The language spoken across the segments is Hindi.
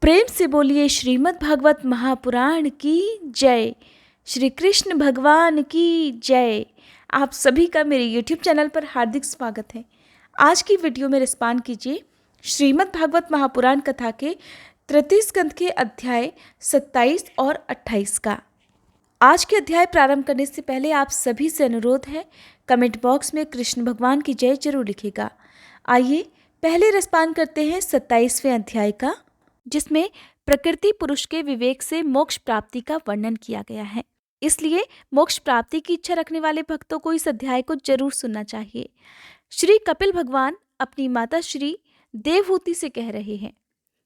प्रेम से बोलिए श्रीमद् भागवत महापुराण की जय। श्री कृष्ण भगवान की जय। आप सभी का मेरे YouTube चैनल पर हार्दिक स्वागत है। आज की वीडियो में रिस्पॉन्ड कीजिए श्रीमद् भागवत महापुराण कथा के तृतीय स्कंद के अध्याय 27 और 28 का। आज के अध्याय प्रारंभ करने से पहले आप सभी से अनुरोध है, कमेंट बॉक्स में कृष्ण भगवान की जय जरूर लिखिएगा। आइए पहले रिस्पॉन्ड करते हैं 27वें अध्याय का, जिसमें प्रकृति पुरुष के विवेक से मोक्ष प्राप्ति का वर्णन किया गया है। इसलिए मोक्ष प्राप्ति की इच्छा रखने वाले भक्तों को इस अध्याय को जरूर सुनना चाहिए। श्री कपिल भगवान अपनी माता श्री देवहूति से कह रहे हैं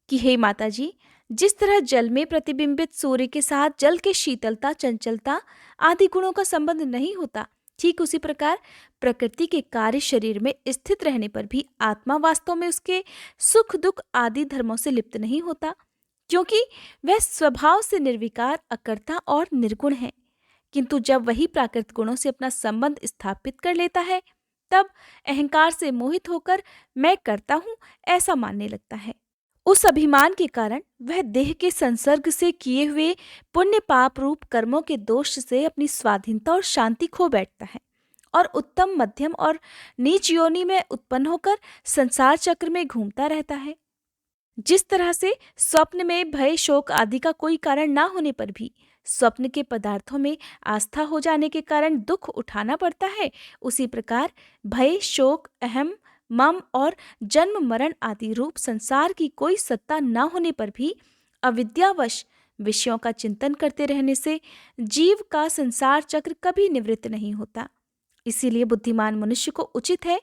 कि हे माता जी, जिस तरह जल में प्रतिबिंबित सूर्य के साथ जल के शीतलता, चंचलता आदि गुणों का संबंध नहीं होता, ठीक उसी प्रकार प्रकृति के कार्य शरीर में स्थित रहने पर भी आत्मा वास्तव में उसके सुख दुख आदि धर्मों से लिप्त नहीं होता, क्योंकि वह स्वभाव से निर्विकार, अकर्ता और निर्गुण है। किंतु जब वही प्राकृत गुणों से अपना संबंध स्थापित कर लेता है, तब अहंकार से मोहित होकर मैं करता हूं ऐसा मानने लगता है। उस अभिमान के कारण वह देह के संसर्ग से किए हुए पुण्य पाप रूप कर्मों के दोष से अपनी स्वाधीनता और शांति खो बैठता है और उत्तम, मध्यम और नीच योनि में उत्पन्न होकर संसार चक्र में घूमता रहता है। जिस तरह से स्वप्न में भय, शोक आदि का कोई कारण ना होने पर भी स्वप्न के पदार्थों में आस्था हो जाने के कारण दुख उठाना पड़ता है, उसी प्रकार भय, शोक, अहम, मम और जन्म मरण आदि रूप संसार की कोई सत्ता न होने पर भी अविद्यावश विषयों का चिंतन करते रहने से जीव का संसार चक्र कभी निवृत्त नहीं होता। इसीलिए बुद्धिमान मनुष्य को उचित है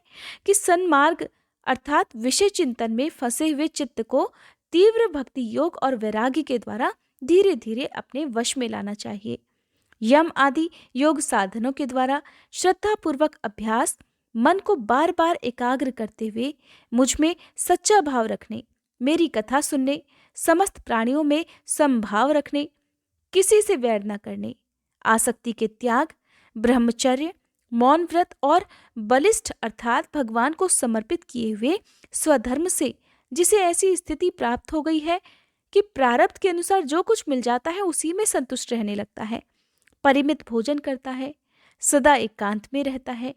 कि सन्मार्ग अर्थात विषय चिंतन में फंसे हुए चित्त को तीव्र भक्ति योग और वैराग्य के द्वारा धीरे धीरे अपने वश में लाना चाहिए। यम आदि योग साधनों के द्वारा श्रद्धापूर्वक अभ्यास, मन को बार बार एकाग्र करते हुए मुझ में सच्चा भाव रखने, मेरी कथा सुनने, समस्त प्राणियों में समभाव रखने, किसी से वैर न करने, आसक्ति के त्याग, ब्रह्मचर्य, मौन व्रत और बलिष्ठ अर्थात भगवान को समर्पित किए हुए स्वधर्म से जिसे ऐसी स्थिति प्राप्त हो गई है कि प्रारब्ध के अनुसार जो कुछ मिल जाता है उसी में संतुष्ट रहने लगता है, परिमित भोजन करता है, सदा एकांत में रहता है,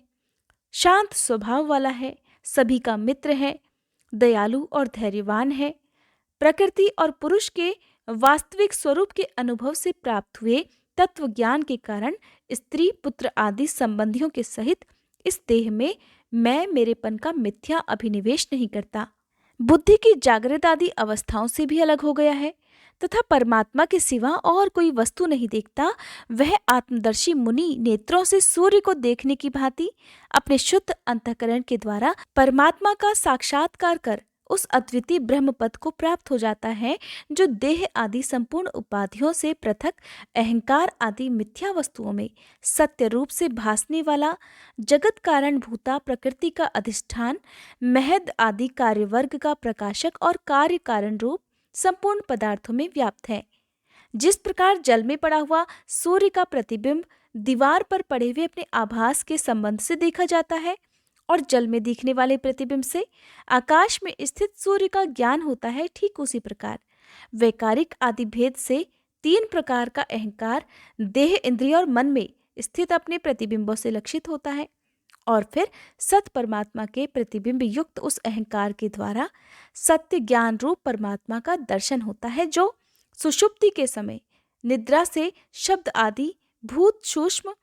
शांत स्वभाव वाला है, सभी का मित्र है, दयालु और धैर्यवान है, प्रकृति और पुरुष के वास्तविक स्वरूप के अनुभव से प्राप्त हुए तत्व ज्ञान के कारण स्त्री, पुत्र आदि संबंधियों के सहित इस देह में मैं मेरेपन का मिथ्या अभिनिवेश नहीं करता, बुद्धि की जागृत आदि अवस्थाओं से भी अलग हो गया है तथा परमात्मा के सिवा और कोई वस्तु नहीं देखता। वह आत्मदर्शी मुनि नेत्रों से सूर्य को देखने की भांति अपने शुद्ध अंतःकरण के द्वारा परमात्मा का साक्षात्कार कर उस अद्वितीय ब्रह्म पद को प्राप्त हो जाता है, जो देह आदि संपूर्ण उपाधियों से पृथक अहंकार आदि मिथ्या वस्तुओं में सत्य रूप से भासने वाला, जगत कारण भूता प्रकृति का अधिष्ठान, महद आदि कार्यवर्ग का प्रकाशक और कार्य कारण रूप संपूर्ण पदार्थों में व्याप्त है। जिस प्रकार जल में पड़ा हुआ सूर्य का प्रतिबिंब दीवार पर पड़े हुए अपने आभास के संबंध से देखा जाता है और जल में दिखने वाले प्रतिबिंब से आकाश में स्थित सूर्य का ज्ञान होता है, ठीक उसी प्रकार वैकारिक आदि भेद से तीन प्रकार का अहंकार देह, इंद्रिय और मन में स्थित अपने प्रतिबिंबों से लक्षित होता है और फिर सत परमात्मा के प्रतिबिंब युक्त उस अहंकार के द्वारा सत्य ज्ञान रूप परमात्मा का दर्शन होता है, जो सुषुप्ति के समय निद्रा से शब्द आदि भूत, सूक्ष्म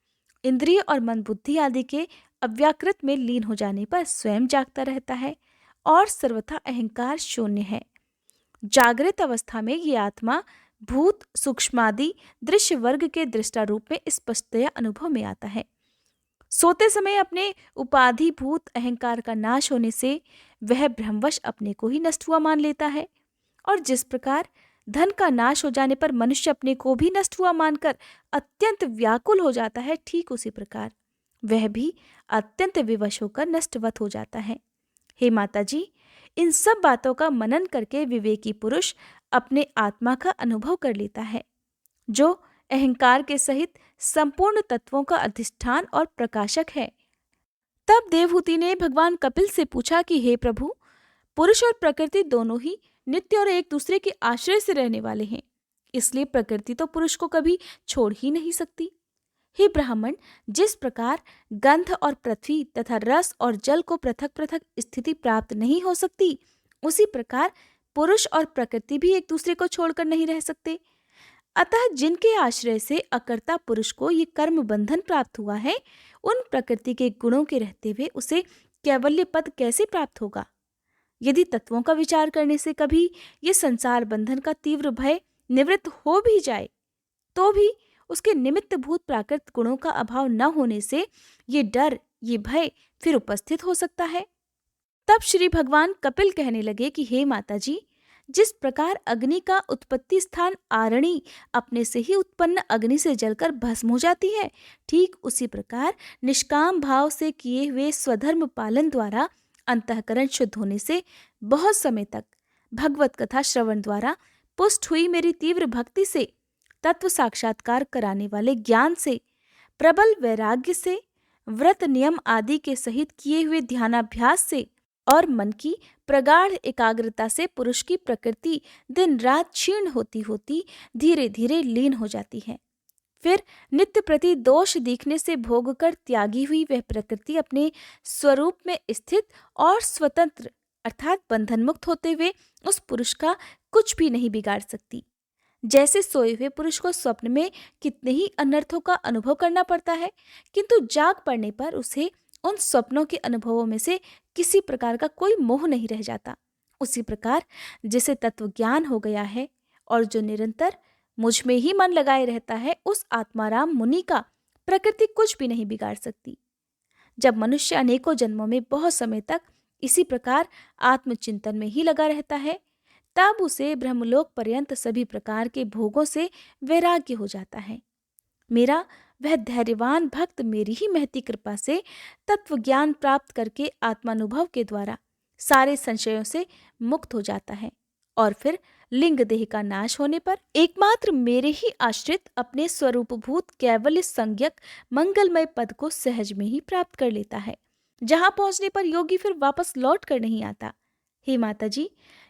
इंद्रिय और मन बुद्धि आदि के अव्याकृत में लीन हो जाने पर स्वयं जागता रहता है और सर्वथा अहंकार शून्य है। जागृत अवस्था में ये आत्मा भूत, सूक्ष्मादि दृश्य वर्ग के दृष्टा रूप में स्पष्टतया अनुभव में आता है। सोते समय अपने उपाधि भूत अहंकार का नाश होने से वह भ्रमवश अपने को ही नष्ट हुआ मान लेता है और जिस प्रकार धन का नाश हो जाने पर मनुष्य अपने को भी नष्ट हुआ मानकर अत्यंत व्याकुल हो जाता है, ठीक उसी प्रकार वह भी अत्यंत विवश होकर नष्टवत हो जाता है। हे माता जी, इन सब बातों का मनन करके विवेकी पुरुष अपने आत्मा का अनुभव कर लेता है, जो अहंकार के सहित संपूर्ण तत्वों का अधिष्ठान और प्रकाशक है। तब देवहूति ने भगवान कपिल से पूछा कि हे प्रभु, पुरुष और प्रकृति दोनों ही नित्य और एक दूसरे के आश्रय से रहने वाले हैं। इसलिए प्रकृति तो पुरुष को कभी छोड़ ही नहीं सकती। हे ब्राह्मण, जिस प्रकार गंध और पृथ्वी तथा रस और जल को पृथक पृथक स्थिति प्राप्त नहीं हो सकती, उसी प्रकार पुरुष और प्रकृति भी एक दूसरे को छोड़कर नहीं रह सकते। अतः जिनके आश्रय से अकर्ता पुरुष को ये कर्म बंधन प्राप्त हुआ है, उन प्रकृति के गुणों के रहते हुए उसे कैवल्य पद कैसे प्राप्त होगा? यदि तत्वों का विचार करने से कभी ये संसार बंधन का तीव्र भय निवृत्त हो भी जाए, तो भी उसके निमित्त भूत प्राकृत गुणों का अभाव न होने से ये डर, ये भय फिर उपस्थित हो सकता है। तब श्री भगवान कपिल कहने लगे कि हे माता जी, जिस प्रकार अग्नि का उत्पत्ति स्थान आरणी अपने से ही उत्पन्न अग्नि से जलकर भस्म हो जाती है, ठीक उसी प्रकार निष्काम भाव से किए हुए स्वधर्म पालन द्वारा अंतःकरण शुद्ध होने से बहुत समय तक भगवत कथा श्रवण द्वारा पुष्ट हुई मेरी तीव्र भक्ति से, तत्व साक्षात्कार कराने वाले ज्ञान से, प्रबल वैराग्य से, व्रत नियम आदि के सहित किए हुए ध्यानाभ्यास से और मन की प्रगाढ़ एकाग्रता से पुरुष की प्रकृति दिन रात क्षीण होती होती धीरे धीरे लीन हो जाती है। फिर नित्य प्रति दोष दिखने से भोग कर त्यागी हुई वह प्रकृति अपने स्वरूप में स्थित और स्वतंत्र अर्थात बंधन मुक्त होते हुए उस पुरुष का कुछ भी नहीं बिगाड़ सकती। जैसे सोए हुए पुरुष को स्वप्न में कितने ही अनर्थों का अनुभव करना पड़ता है, किंतु जाग पड़ने पर उसे उन स्वप्नों के अनुभवों में से किसी प्रकार का कोई मोह नहीं रह जाता, उसी प्रकार जिसे तत्व ज्ञान हो गया है और जो निरंतर मुझ में ही मन लगाए रहता है, उस आत्माराम मुनि का प्रकृति कुछ भी नहीं बिगाड़ सकती। जब मनुष्य अनेकों जन्मों में बहुत समय तक इसी प्रकार आत्मचिंतन में ही लगा रहता है, तब उसे ब्रह्मलोक पर्यंत सभी प्रकार के भोगों से वैराग्य हो जाता है। मेरा वह धैर्यवान भक्त मेरी ही महती कृपा से तत्व ज्ञान प्राप्त करके आत्मानुभव के द्वारा सारे संशयों से मुक्त हो जाता है और फिर लिंग देह का नाश होने पर एकमात्र मेरे ही आश्रित अपने स्वरूपभूत कैवल्य संज्ञक मंगलमय पद को सहज में ही प्राप्त कर लेता है, जहां पहुंचने पर योगी फिर वापस लौट कर नहीं आता। हे माता जी,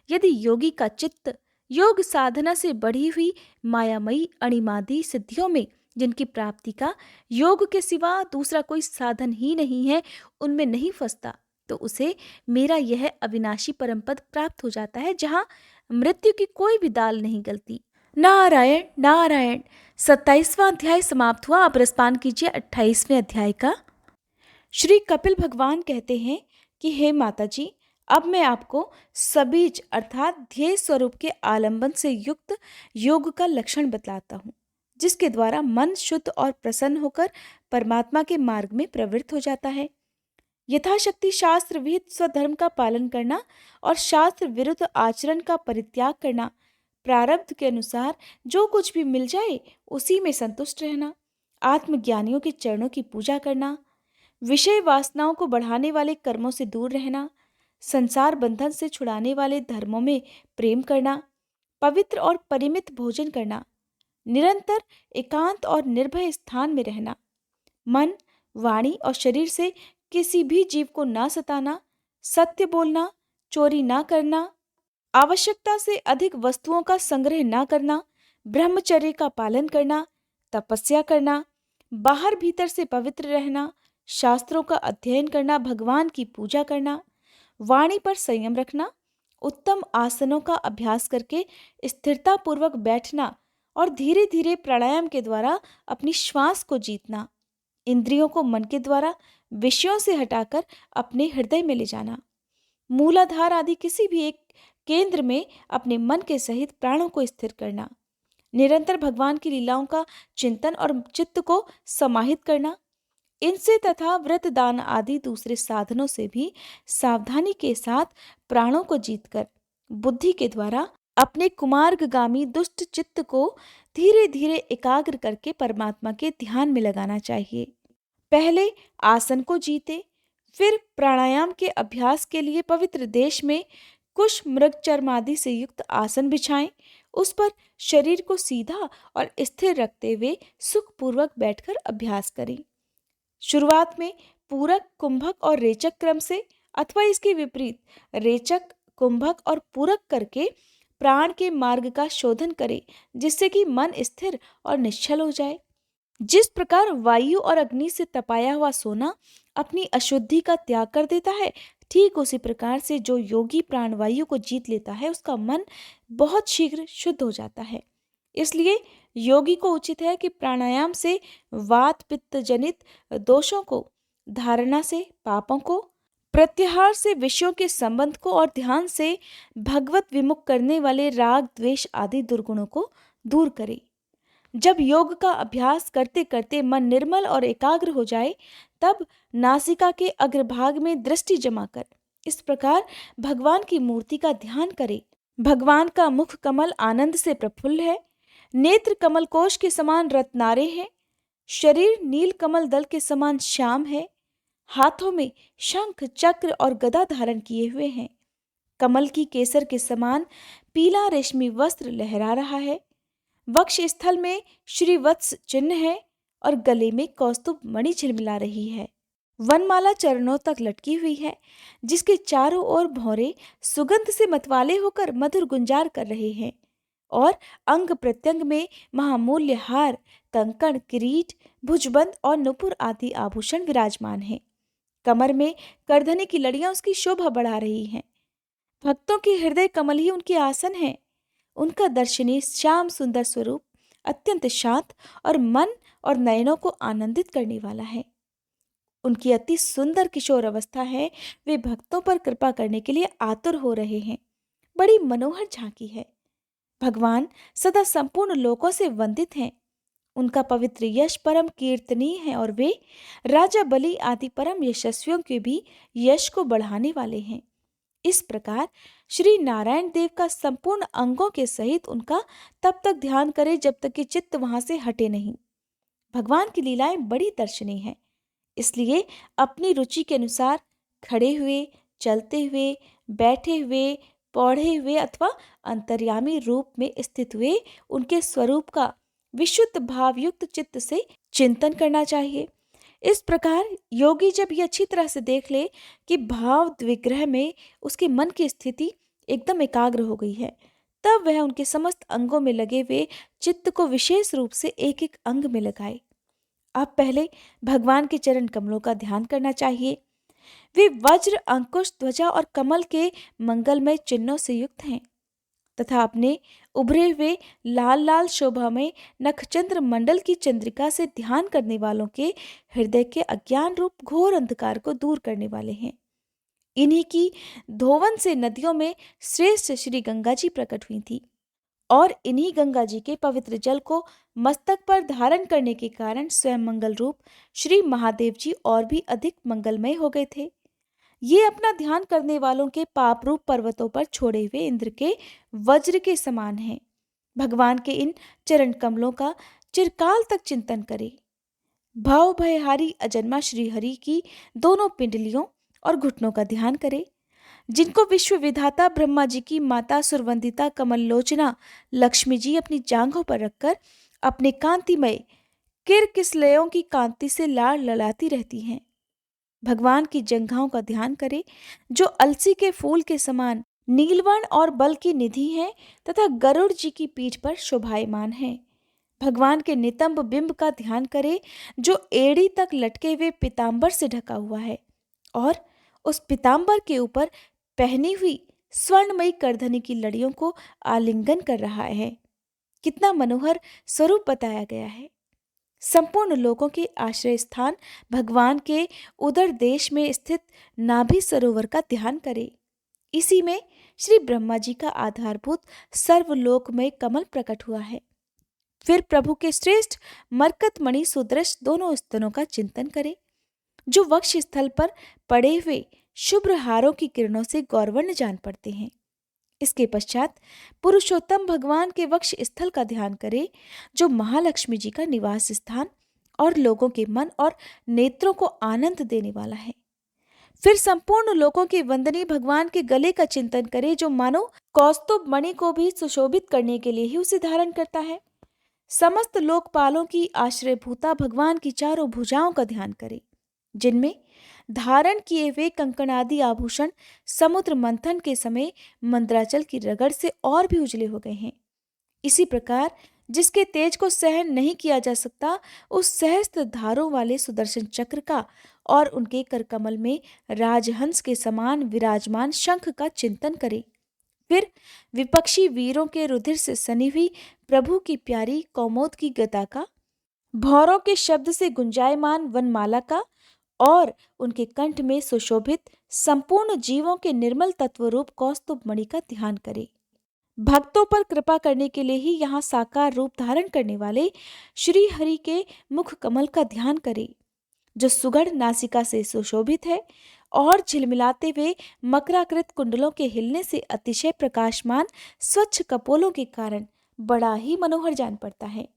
यदि योगी का चित्त योग साधना से बढ़ी हुई मायामयी अणिमादी सिद्धियों में, जिनकी प्राप्ति का योग के सिवा दूसरा कोई साधन ही नहीं है, उनमें नहीं फंसता, तो उसे मेरा यह अविनाशी परमपद प्राप्त हो जाता है, जहाँ मृत्यु की कोई भी दाल नहीं गलती। नारायण नारायण। 27वां अध्याय समाप्त हुआ। अब रसपान कीजिए 28वें अध्याय का। श्री कपिल भगवान कहते हैं कि हे माता जी, अब मैं आपको सबीज अर्थात ध्येय स्वरूप के आलंबन से युक्त योग का लक्षण बतलाता हूँ, जिसके द्वारा मन शुद्ध और प्रसन्न होकर परमात्मा के मार्ग में प्रवृत्त हो जाता है। यथाशक्ति शास्त्र विहित स्वधर्म का पालन करना और शास्त्र विरुद्ध आचरण का परित्याग करना, प्रारब्ध के अनुसार जो कुछ भी मिल जाए उसी में संतुष्ट रहना, आत्मज्ञानियों के चरणों की पूजा करना, विषय वासनाओं को बढ़ाने वाले कर्मों से दूर रहना, संसार बंधन से छुड़ाने वाले धर्मों में प्रेम करना, पवित्र और परिमित भोजन करना, निरंतर एकांत और निर्भय स्थान में रहना, मन, वाणी और शरीर से किसी भी जीव को ना सताना, सत्य बोलना, चोरी ना करना, आवश्यकता से अधिक वस्तुओं का संग्रह ना करना, ब्रह्मचर्य का पालन करना, तपस्या करना, बाहर भीतर से पवित्र रहना, शास्त्रों का अध्ययन करना, भगवान की पूजा करना, वाणी पर संयम रखना, उत्तम आसनों का अभ्यास करके स्थिरता पूर्वक बैठना और धीरे धीरे प्राणायाम के द्वारा अपनी श्वास को जीतना, इंद्रियों को मन के द्वारा विषयों से हटाकर अपने हृदय में ले जाना, मूलाधार आदि किसी भी एक केंद्र में अपने मन के सहित प्राणों को स्थिर करना, निरंतर भगवान की लीलाओं का चिंतन और चित्त को समाहित करना, इनसे तथा व्रत दान आदि दूसरे साधनों से भी सावधानी के साथ प्राणों को जीतकर बुद्धि के द्वारा अपने कुमार्गगामी दुष्ट चित्त को धीरे धीरे एकाग्र करके परमात्मा के ध्यान में लगाना चाहिए। पहले आसन को जीते, फिर प्राणायाम के अभ्यास के लिए पवित्र देश में कुश मृग चर्म आदि से युक्त आसन बिछाएं, उस पर शरीर को सीधा और स्थिर रखते हुए सुखपूर्वक बैठकर अभ्यास करें। शुरुआत में पूरक, कुंभक और रेचक क्रम से अथवा इसके विपरीत रेचक, कुंभक और पूरक करके प्राण के मार्ग का शोधन करे, जिससे कि मन स्थिर और निश्चल हो जाए। जिस प्रकार वायु और अग्नि से तपाया हुआ सोना अपनी अशुद्धि का त्याग कर देता है, ठीक उसी प्रकार से जो योगी प्राणवायु को जीत लेता है, उसका मन बहुत शीघ्र शुद्ध हो जाता है। इसलिए योगी को उचित है कि प्राणायाम से वात पित्त जनित दोषों को, धारणा से पापों को, प्रत्याहार से विषयों के संबंध को और ध्यान से भगवत विमुख करने वाले राग द्वेष आदि दुर्गुणों को दूर करे। जब योग का अभ्यास करते करते मन निर्मल और एकाग्र हो जाए, तब नासिका के अग्रभाग में दृष्टि जमा कर इस प्रकार भगवान की मूर्ति का ध्यान करे। भगवान का मुख कमल आनंद से प्रफुल्ल है, नेत्र कमल कोश के समान रत्नारे हैं, शरीर नील कमल दल के समान श्याम है, हाथों में शंख चक्र और गदा धारण किए हुए हैं, कमल की केसर के समान पीला रेशमी वस्त्र लहरा रहा है, वक्ष स्थल में श्रीवत्स चिन्ह है और गले में कौस्तुभ मणि झिलमिला रही है। वनमाला चरणों तक लटकी हुई है, जिसके चारों ओर भौरे सुगंध से मतवाले होकर मधुर गुंजार कर रहे हैं, और अंग प्रत्यंग में महामूल्य हार, कंकण, किरीट, भुजबंद और नुपुर आदि आभूषण विराजमान हैं। कमर में करधनी की लड़ियां उसकी शोभा बढ़ा रही हैं। भक्तों के हृदय कमल ही उनके आसन है। उनका दर्शनीय श्याम सुंदर स्वरूप अत्यंत शांत और मन और नयनों को आनंदित करने वाला है। उनकी अति सुंदर किशोर अवस्था है। वे भक्तों पर कृपा करने के लिए आतुर हो रहे हैं। बड़ी मनोहर झांकी है। भगवान सदा संपूर्ण लोकों से वंदित हैं। उनका पवित्र यश परम कीर्तनीय है और वे राजा बलि आदि परम यशस्वियों के भी यश को बढ़ाने वाले हैं। इस प्रकार श्री नारायण देव का संपूर्ण अंगों के सहित उनका तब तक ध्यान करें जब तक कि चित्त वहां से हटे नहीं। भगवान की लीलाएं बड़ी दर्शनीय हैं, इसलिए अपनी रुचि के अनुसार खड़े हुए, चलते हुए, बैठे हुए, पौधे हुए अथवा अंतर्यामी रूप में स्थित हुए उनके स्वरूप का विशुद्ध भावयुक्त चित्त से चिंतन करना चाहिए। इस प्रकार योगी जब ये अच्छी तरह से देख ले कि भाव द्विग्रह में उसके मन की स्थिति एकदम एकाग्र हो गई है, तब वह उनके समस्त अंगों में लगे हुए चित्त को विशेष रूप से एक एक अंग में लगाए। अब पहले भगवान के चरण कमलों का ध्यान करना चाहिए। वे वज्र, अंकुश, ध्वजा और कमल के मंगलमय चिन्हों से युक्त हैं तथा अपने उभरे हुए लाल लाल शोभा में नखचंद्र मंडल की चंद्रिका से ध्यान करने वालों के हृदय के अज्ञान रूप घोर अंधकार को दूर करने वाले हैं। इन्हीं की धोवन से नदियों में श्रेष्ठ श्री गंगा जी प्रकट हुई थी और इन्हीं गंगा जी के पवित्र जल को मस्तक पर धारण करने के कारण स्वयं मंगल रूप श्री महादेव जी और भी अधिक मंगलमय हो गए थे। ये अपना ध्यान करने वालों के पाप रूप पर्वतों पर छोड़े हुए इंद्र के वज्र के समान हैं। भगवान के इन चरण कमलों का चिरकाल तक चिंतन करे। भव भयहारी अजन्मा श्री हरि की दोनों पिंडलियों और घुटनों का ध्यान करे, जिनको विश्व विधाता ब्रह्मा जी की माता सुरवंदिता कमल लोचना लक्ष्मी जी अपनी जांघों पर रखकर अपने कांतिमय किरकिसलयों की कांति से लाड़ लड़ाती रहती हैं। भगवान की जंघाओं का ध्यान करें, जो अलसी के फूल के समान नीलवर्ण और बल की निधि है तथा गरुड़ जी की पीठ पर शोभायमान है। भगवान के नितंब बिंब का ध्यान करें, जो एड़ी तक लटके हुए पीतांबर से ढका हुआ है और उस पीतांबर के ऊपर पहनी हुई स्वर्णमयी करधनी की लड़ियों को आलिंगन कर रहा है। कितना मनोहर स्वरूप बताया गया है। संपूर्ण लोगों के आश्रय स्थान भगवान के उदर देश में स्थित नाभि सरोवर का ध्यान करें। इसी में श्री ब्रह्मा जी का आधारभूत सर्वलोकमय कमल प्रकट हुआ है। फिर प्रभु के श्रेष्ठ मरकत मणि सुदृश दोनों स्तनों का चिंतन करें, जो वक्ष स्थल पर पड़े हुए शुभ्र हारों की किरणों से गौरवर्ण जान पड़ते हैं। इसके पश्चात पुरुषोत्तम भगवान के वक्ष स्थल का ध्यान करें, जो महालक्ष्मी जी का निवास स्थान और लोगों के मन और नेत्रों को आनंद देने वाला है। फिर संपूर्ण लोगों के वंदनीय भगवान के गले का चिंतन करें, जो मानो कौस्तुभ मणि को भी सुशोभित करने के लिए ही उसे धारण करता है। समस्त लोकपालों की आश्रयभूता भगवान की चारों भुजाओं का ध्यान करें, जिनमें धारण किए हुए कंकण आदि आभूषण समुद्र मंथन के समय मंद्राचल की रगड़ से और भी उजले हो गए हैं। इसी प्रकार जिसके तेज को सहन नहीं किया जा सकता, उस सहस्त्र धारों वाले सुदर्शन चक्र का और उनके करकमल में राजहंस के समान विराजमान शंख का चिंतन करे। फिर विपक्षी वीरों के रुधिर से सनी हुई प्रभु की प्यारी कौमोद की गदा का, भौरों के शब्द से गुंजायमान वनमाला का और उनके कंठ में सुशोभित संपूर्ण जीवों के निर्मल तत्वरूप कौस्तुभ मणि का ध्यान करे। भक्तों पर कृपा करने के लिए ही यहाँ साकार रूप धारण करने वाले श्री हरि के मुख कमल का ध्यान करे, जो सुगढ़ नासिका से सुशोभित है और झिलमिलाते हुए मकराकृत कुंडलों के हिलने से अतिशय प्रकाशमान स्वच्छ कपोलों के कारण बड़ा ही मनोहर जान पड़ता है।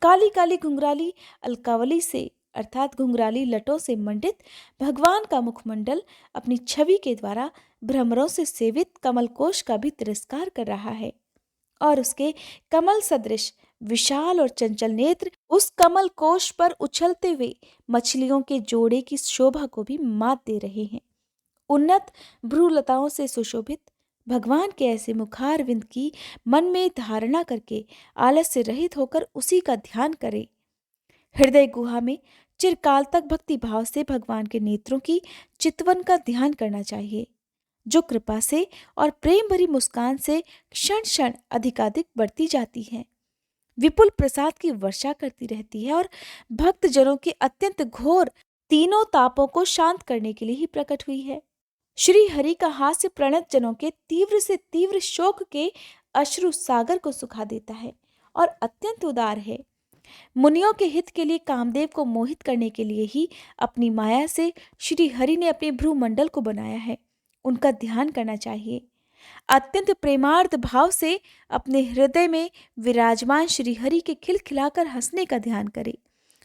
काली काली घुंघराली अलकावली से अर्थात घुंघराली लटों से मंडित भगवान का मुखमंडल अपनी छवि के द्वारा भ्रमरों से सेवित कमल कोश का भी तिरस्कार कर रहा है और उसके कमल सदृश विशाल और चंचल नेत्र उस कमल कोश पर उछलते हुए मछलियों के जोड़े की शोभा को भी मात दे रहे हैं। उन्नत भ्रूलताओं से सुशोभित भगवान के ऐसे मुखारविंद की मन में धारणा करके आलस से रहित होकर उसी का ध्यान करे। हृदय गुहा में चिरकाल तक भक्ति भाव से भगवान के नेत्रों की चितवन का ध्यान करना चाहिए, जो कृपा से और प्रेम भरी मुस्कान से क्षण क्षण अधिकाधिक बढ़ती जाती है, विपुल प्रसाद की वर्षा करती रहती है और भक्त जनों के अत्यंत घोर तीनों तापों को शांत करने के लिए ही प्रकट हुई है। श्री हरि का हास्य प्रणत जनों के तीव्र से तीव्र शोक के अश्रु सागर को सुखा देता है और अत्यंत उदार है। मुनियों के हित के लिए कामदेव को मोहित करने के लिए ही अपनी माया से श्री हरि ने अपने भ्रूमंडल को बनाया है। उनका ध्यान करना चाहिए। अत्यंत प्रेमार्थ भाव से अपने हृदय में विराजमान श्री हरि के खिलखिलाकर हंसने का ध्यान करे,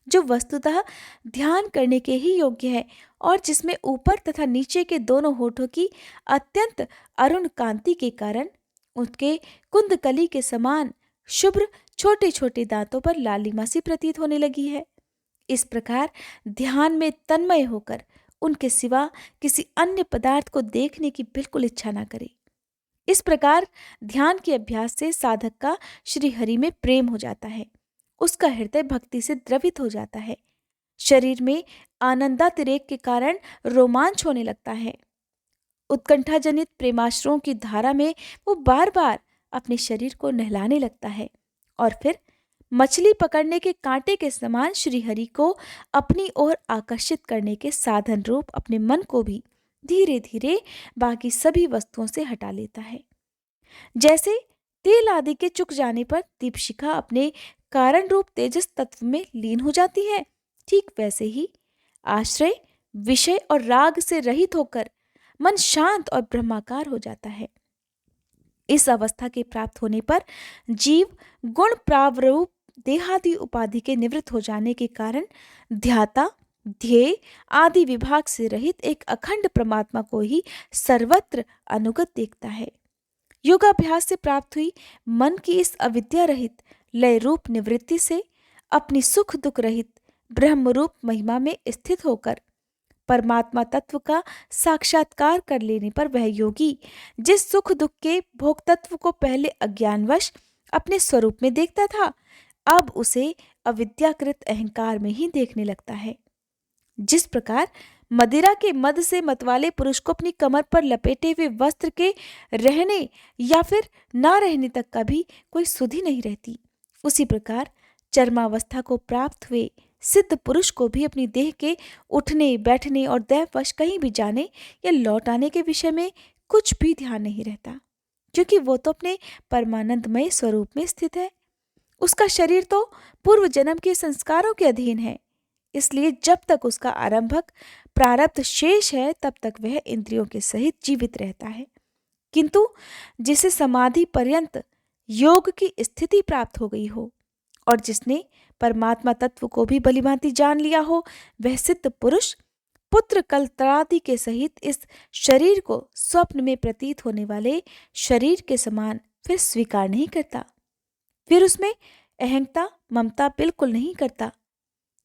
जो वस्तुतः ध्यान करने के ही योग्य है और जिसमें ऊपर तथा नीचे के दोनों होठों की अत्यंत अरुण कांति के कारण उसके कुंदकली के समान शुभ्र छोटे छोटे दांतों पर लालिमा सी प्रतीत होने लगी है। इस प्रकार ध्यान में तन्मय होकर उनके सिवा किसी अन्य पदार्थ को देखने की बिल्कुल इच्छा ना करे। इस प्रकार ध्यान के अभ्यास से साधक का श्री हरि में प्रेम हो जाता है, उसका हृदय भक्ति से द्रवित हो जाता है, शरीर में आनंदातिरेक के कारण रोमांच होने लगता है। उत्कंठा जनित प्रेमाश्रुओं की धारा में वो बार बार अपने शरीर को नहलाने लगता है और फिर मछली पकड़ने के कांटे के समान श्री हरि को अपनी ओर आकर्षित करने के साधन रूप अपने मन को भी धीरे धीरे बाकी सभी वस्तुओं से हटा लेता है। जैसे तेल आदि के चुक जाने पर दीपशिखा अपने कारण रूप तेजस तत्व में लीन हो जाती है, ठीक वैसे ही आश्रय विषय और राग से रहित होकर मन शांत और ब्रह्माकार हो जाता है। इस अवस्था के प्राप्त होने पर जीव गुण प्रावरूप देहादि उपाधि के निवृत्त हो जाने के कारण ध्याता ध्येय आदि विभाग से रहित एक अखंड परमात्मा को ही सर्वत्र अनुगत देखता है। योगाभ्यास से प्राप्त हुई मन की इस अविद्या रहित लय रूप निवृत्ति से अपनी सुख दुख रहित ब्रह्म रूप महिमा में स्थित होकर परमात्मा तत्व का साक्षात्कार कर लेने पर वह योगी जिस सुख दुख के भोग तत्व को पहले अज्ञानवश अपने स्वरूप में देखता था, अब उसे अविद्याकृत अहंकार में ही देखने लगता है। जिस प्रकार मदिरा के मद से मतवाले पुरुष को अपनी कमर पर लपेटे हुए वस्त्र के रहने या फिर ना रहने तक का भी कोई सुधि नहीं रहती, उसी प्रकार चर्मावस्था को प्राप्त हुए सिद्ध पुरुष को भी अपनी देह के उठने बैठने और दैववश कहीं भी जाने या लौट आने के विषय में कुछ भी ध्यान नहीं रहता, क्योंकि वो तो अपने परमानंदमय स्वरूप में स्थित है। उसका शरीर तो पूर्व जन्म के संस्कारों के अधीन है, इसलिए जब तक उसका आरंभक प्रारब्ध शेष है तब तक वह इंद्रियों के सहित जीवित रहता है। किंतु जिसे समाधि पर्यंत योग की स्थिति प्राप्त हो गई हो और जिसने परमात्मा तत्व को भी भलीभांति जान लिया हो, वह सिद्ध पुरुष पुत्र कलत्रादि के सहित इस शरीर को स्वप्न में प्रतीत होने वाले शरीर के समान फिर स्वीकार नहीं करता, फिर उसमें अहंता ममता बिल्कुल नहीं करता।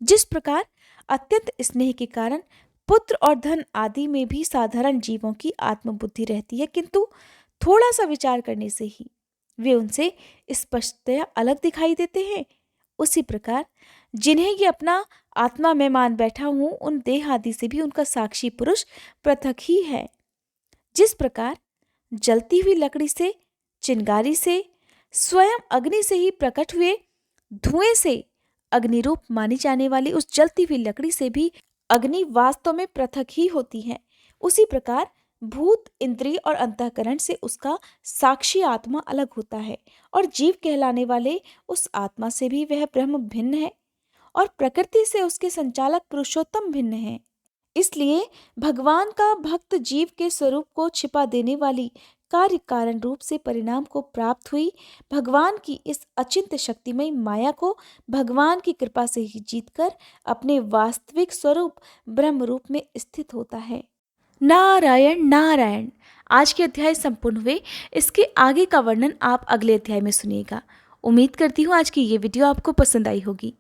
जिस प्रकार अत्यंत स्नेह के कारण पुत्र और धन आदि में भी साधारण जीवों की आत्मबुद्धि रहती है, किंतु थोड़ा सा विचार करने से ही वे उनसे स्पष्टतया अलग दिखाई देते हैं। उसी प्रकार जिन्हें ये अपना आत्मा में मान बैठा हूं, उन देह आदि से भी उनका साक्षी पुरुष पृथक ही है। जिस प्रकार जलती हुई लकड़ी से, चिंगारी से, स्वयं अग्नि से ही प्रकट हुए धुएं से अग्निरूप मानी जाने वाली उस जलती हुई लकड़ी से भी अग्नि वास्तव में पृथक ही होती है, उसी प्रकार भूत, इंद्रिय और अंतःकरण से उसका साक्षी आत्मा अलग होता है और जीव कहलाने वाले उस आत्मा से भी वह ब्रह्म भिन्न है और प्रकृति से उसके संचालक पुरुषोत्तम भिन्न है। इसलिए भगवान का भक्त जीव के स्वरूप को छिपा देने वाली कार्य कारण रूप से परिणाम को प्राप्त हुई भगवान की इस अचिंत्य शक्तिमय माया को भगवान की कृपा से ही जीतकर अपने वास्तविक स्वरूप ब्रह्म रूप में स्थित होता है। नारायण नारायण। आज के अध्याय संपूर्ण हुए। इसके आगे का वर्णन आप अगले अध्याय में सुनिएगा। उम्मीद करती हूँ आज की ये वीडियो आपको पसंद आई होगी।